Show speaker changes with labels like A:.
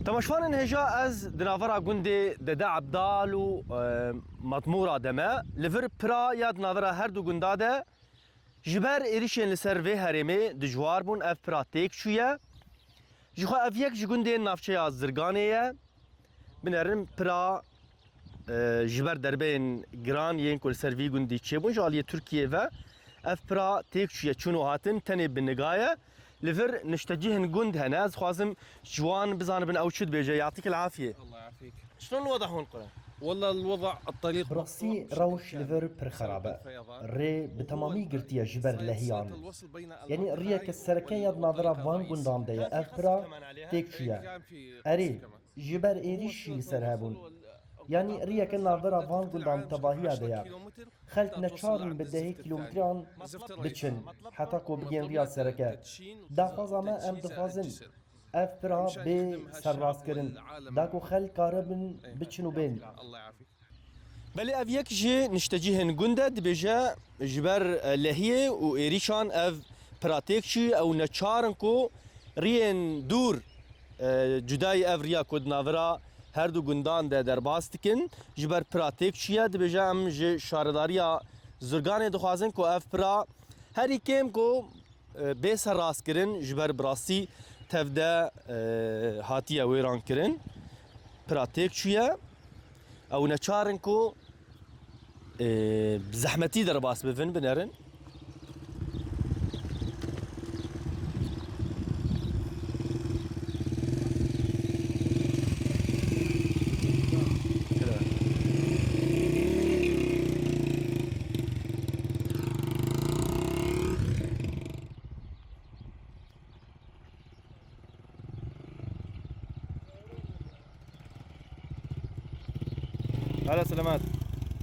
A: تماشوان هجا از دنافرا گوندی دده عبدال و مطمورا دمه لفر پرا یا دنافرا هر دو گنداده جبر ایریشن لسر وی هرمه دجوار بون اف پرا تیک شویه جخوا اف یک جگونده نافچه از زرگانه بنرم پرا جبر دربین گران یین کل سر وی گوندی چه بون جالیه ترکیه و اف پرا تیک شویه چونو هاتن تنه بنگایه لفر نشتجيهن جند هنا خوازم جوان بزانبن او شد بيجي يعطيك العافيه.
B: الله يعافيك.
A: شلون الوضع هون قرا؟
B: والله الوضع الطريق
C: براسي روش لفر پر خرابه ري بتمامي قرتيا جبر لهيان يعني الريا كالسركان يد ناظرة فان قندام ديا افرا تيكشيا اري جبر ايريش لسرهابون يعني ريا كالناظرة فان قندام تباهيا ديا خلق نچارن بده كيلومتران بچن حتى كو بگين ريا سركا داخوازا ما ام دخوازن اف برا بي سراس كرن داكو خل كاربن بچنو بين
B: الله يعافيك.
A: بلي اف يك جي نشتجيهن جنده دبيجا جبر لهيه و ايريشان اف براتيكشي او نچارنكو رين دور جداي اف ريا كود نافرا هر دو گندان ده درباستكن جبر براتيكشي دبيجا ام جي شارداريا زرگان دخوازن كو اف برا هر كيم كو بي سراس كرن جبر براسي تفدا هاتيا ويران كرن براتيكشيا او نچارنكو بزحمتي درباس بفن بنرن هلا سلامات.